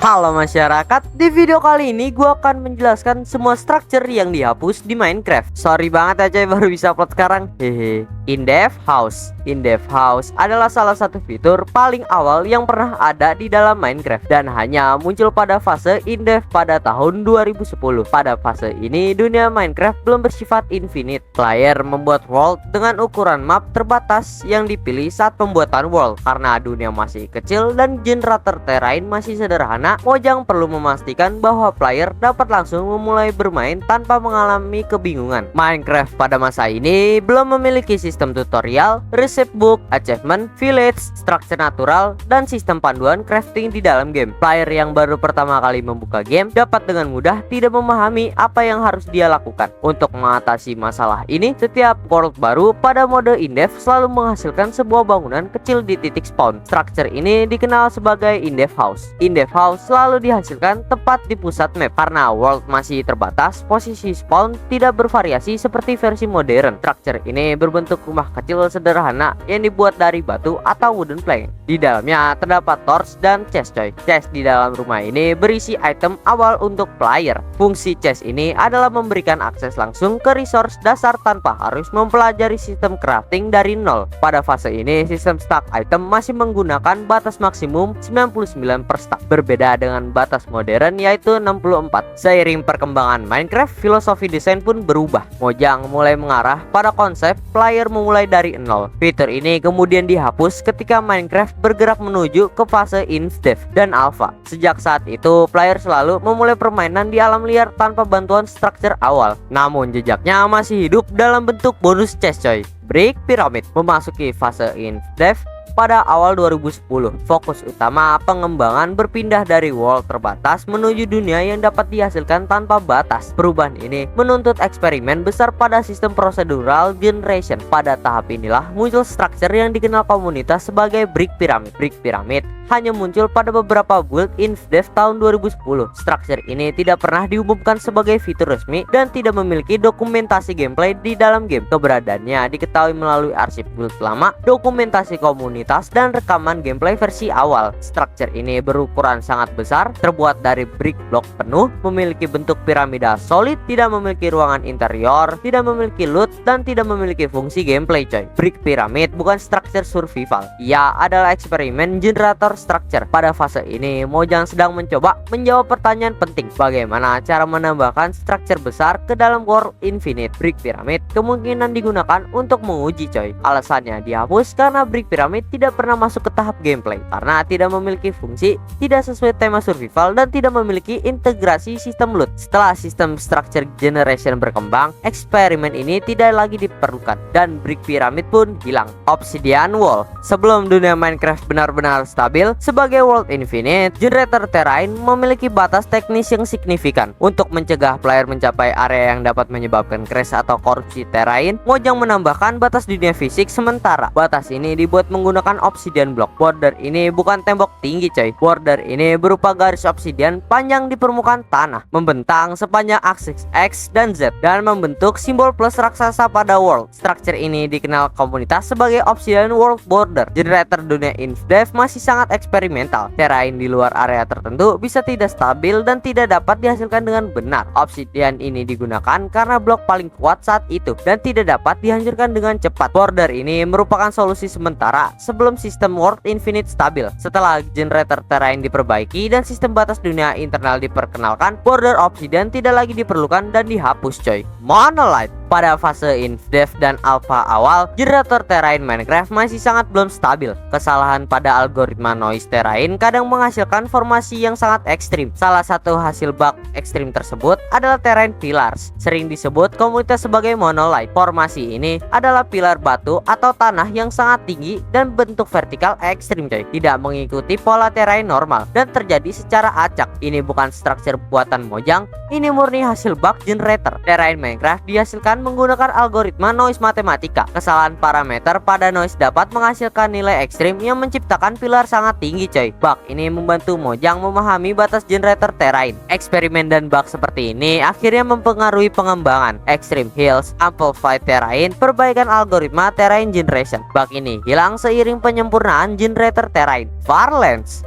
Halo masyarakat, di video kali ini gue akan menjelaskan semua structure yang dihapus di Minecraft. Sorry banget ya coy, baru bisa upload sekarang. Hehe. In-depth house. In-depth house adalah salah satu fitur paling awal yang pernah ada di dalam Minecraft dan hanya muncul pada fase in-depth pada tahun 2010. Pada fase ini dunia Minecraft belum bersifat infinite. Player membuat world dengan ukuran map terbatas yang dipilih saat pembuatan world. Karena dunia masih kecil dan generator terrain masih sederhana, Mojang perlu memastikan bahwa player dapat langsung memulai bermain tanpa mengalami kebingungan. Minecraft pada masa ini belum memiliki sistem tutorial, recipe book, achievement, village, structure natural, dan sistem panduan crafting di dalam game. Player yang baru pertama kali membuka game dapat dengan mudah tidak memahami apa yang harus dia lakukan. Untuk mengatasi masalah ini, setiap world baru pada mode in-depth selalu menghasilkan sebuah bangunan kecil di titik spawn. Structure ini dikenal sebagai in-depth house. In-depth house selalu dihasilkan tepat di pusat map. Karena world masih terbatas, posisi spawn tidak bervariasi seperti versi modern. Structure ini berbentuk rumah kecil sederhana yang dibuat dari batu atau wooden plank. Di dalamnya terdapat torch dan chest coy. Chest di dalam rumah ini berisi item awal untuk player. Fungsi chest ini adalah memberikan akses langsung ke resource dasar tanpa harus mempelajari sistem crafting dari nol. Pada fase ini sistem stack item masih menggunakan batas maksimum 99 per stack, berbeda dengan batas modern yaitu 64. Seiring perkembangan Minecraft, filosofi desain pun berubah. Mojang mulai mengarah pada konsep player memulai dari nol. Fitur ini kemudian dihapus ketika Minecraft bergerak menuju ke fase in-depth dan alpha. Sejak saat itu, player selalu memulai permainan di alam liar tanpa bantuan structure awal. Namun jejaknya masih hidup dalam bentuk bonus chest coy. Brick Pyramid memasuki fase in-depth pada awal 2010. Fokus utama pengembangan berpindah dari world terbatas menuju dunia yang dapat dihasilkan tanpa batas. Perubahan ini menuntut eksperimen besar pada sistem procedural generation. Pada tahap inilah muncul structure yang dikenal komunitas sebagai Brick Pyramid. Brick Pyramid hanya muncul pada beberapa build in-depth tahun 2010. Structure ini tidak pernah diumumkan sebagai fitur resmi dan tidak memiliki dokumentasi gameplay di dalam game. Keberadaannya diketahui melalui arsip build lama, dokumentasi komunitas, dan rekaman gameplay versi awal. Structure ini berukuran sangat besar, terbuat dari brick block penuh, memiliki bentuk piramida solid, tidak memiliki ruangan interior, tidak memiliki loot, dan tidak memiliki fungsi gameplay coy. Brick Pyramid bukan structure survival. Ia adalah eksperimen generator structure. Pada fase ini, Mojang sedang mencoba menjawab pertanyaan penting. Bagaimana cara menambahkan structure besar ke dalam world infinite? Brick Pyramid kemungkinan digunakan untuk menguji coy. Alasannya dihapus karena Brick Pyramid tidak pernah masuk ke tahap gameplay karena tidak memiliki fungsi, tidak sesuai tema survival, dan tidak memiliki integrasi sistem loot. Setelah sistem structure generation berkembang, eksperimen ini tidak lagi diperlukan dan Brick Pyramid pun hilang. Obsidian Wall. Sebelum dunia Minecraft benar-benar stabil sebagai world infinite, generator terrain memiliki batas teknis yang signifikan. Untuk mencegah player mencapai area yang dapat menyebabkan crash atau korupsi terrain, Mojang menambahkan batas dunia fisik sementara. Batas ini dibuat menggunakan obsidian block. Border ini bukan tembok tinggi coy. Border ini berupa garis obsidian panjang di permukaan tanah, membentang sepanjang aksis X dan Z dan membentuk simbol plus raksasa pada world. Structure ini dikenal komunitas sebagai Obsidian World Border. Generator dunia in-depth masih sangat eksperimental. Terrain di luar area tertentu bisa tidak stabil dan tidak dapat dihasilkan dengan benar. Obsidian ini digunakan karena blok paling kuat saat itu dan tidak dapat dihancurkan dengan cepat. Border ini merupakan solusi sementara sebelum sistem world infinite stabil. Setelah generator terrain diperbaiki dan sistem batas dunia internal diperkenalkan, border obsidian tidak lagi diperlukan dan dihapus coy. Monolith. Pada fase in-depth dan alpha awal, generator terrain Minecraft masih sangat belum stabil. Kesalahan pada algoritma noise terrain kadang menghasilkan formasi yang sangat ekstrim. Salah satu hasil bug ekstrim tersebut adalah terrain pillars, sering disebut komunitas sebagai monolith. Formasi ini adalah pilar batu atau tanah yang sangat tinggi dan bentuk vertikal ekstrim coy, tidak mengikuti pola terrain normal dan terjadi secara acak. Ini bukan structure buatan Mojang, ini murni hasil bug generator. Terrain Minecraft dihasilkan dilakukan menggunakan algoritma noise matematika. Kesalahan parameter pada noise dapat menghasilkan nilai ekstrim yang menciptakan pilar sangat tinggi coy. Bug ini membantu Mojang memahami batas generator terrain. Eksperimen dan bug seperti ini akhirnya mempengaruhi pengembangan Extreme Hills, Amplified Terrain, perbaikan algoritma terrain generation. Bug ini hilang seiring penyempurnaan generator terrain. Farlands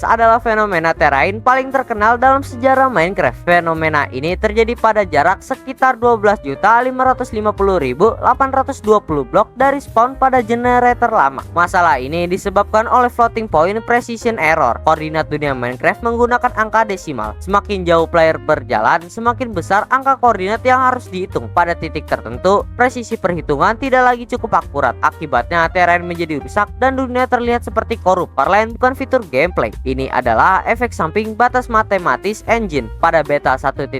adalah fenomena terrain paling terkenal dalam sejarah Minecraft. Fenomena ini terjadi pada jarak sekitar 12.550.820 blok dari spawn pada generator lama. Masalah ini disebabkan oleh floating point precision error. Koordinat dunia Minecraft menggunakan angka desimal. Semakin jauh player berjalan, semakin besar angka koordinat yang harus dihitung. Pada titik tertentu, presisi perhitungan tidak lagi cukup akurat. Akibatnya terrain menjadi rusak dan dunia terlihat seperti korup. Farland bukan fitur gameplay. Ini adalah efek samping batas matematis engine. Pada beta 1.8,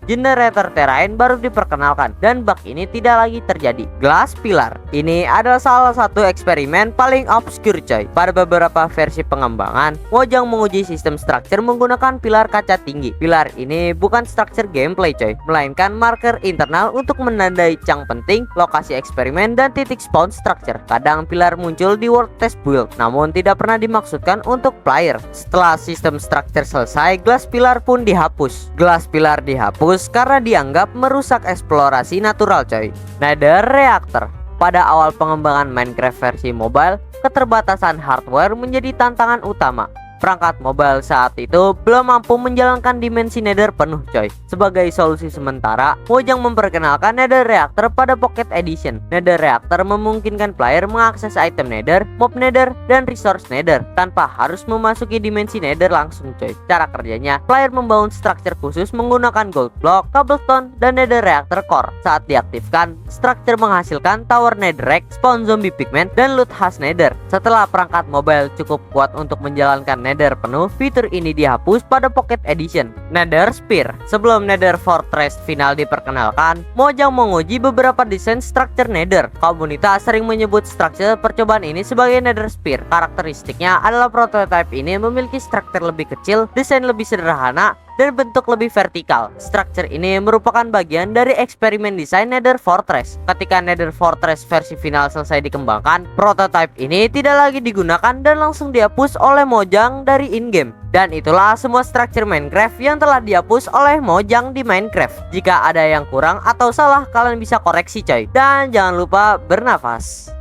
generator terrain baru diperkenalkan dan bug ini tidak lagi terjadi. Glass Pillar ini adalah salah satu eksperimen paling obscure coy. Pada beberapa versi pengembangan, Mojang menguji sistem structure menggunakan pilar kaca tinggi. Pilar ini bukan structure gameplay coy, melainkan marker internal untuk menandai chunk penting, lokasi eksperimen, dan titik spawn structure. Kadang pilar muncul di world test build, namun tidak pernah dimaksudkan untuk player. Setelah sistem structure selesai, Glass Pillar pun dihapus. Glass Pillar dihapus karena dianggap merusak eksplorasi natural coy. Nether Reactor. Pada awal pengembangan Minecraft versi mobile, keterbatasan hardware menjadi tantangan utama. Perangkat mobile saat itu belum mampu menjalankan dimensi Nether penuh coy. Sebagai solusi sementara, Mojang memperkenalkan Nether Reactor pada Pocket Edition. Nether Reactor memungkinkan player mengakses item Nether, mob Nether, dan resource Nether tanpa harus memasuki dimensi Nether langsung coy. Cara kerjanya, player membangun structure khusus menggunakan gold block, cobblestone, dan Nether Reactor core. Saat diaktifkan, structure menghasilkan tower netherrack, spawn zombie pigment, dan loot khas Nether. Setelah perangkat mobile cukup kuat untuk menjalankan Nether penuh, fitur ini dihapus pada Pocket Edition. Nether Spear. Sebelum Nether Fortress final diperkenalkan, Mojang menguji beberapa desain structure Nether. Komunitas sering menyebut structure percobaan ini sebagai Nether Spear. Karakteristiknya adalah prototipe ini memiliki struktur lebih kecil, desain lebih sederhana, dan bentuk lebih vertikal. Structure ini merupakan bagian dari eksperimen desain Nether Fortress. Ketika Nether Fortress versi final selesai dikembangkan, prototipe ini tidak lagi digunakan dan langsung dihapus oleh Mojang dari in-game. Dan itulah semua structure Minecraft yang telah dihapus oleh Mojang di Minecraft. Jika ada yang kurang atau salah, kalian bisa koreksi coy. Dan jangan lupa bernafas.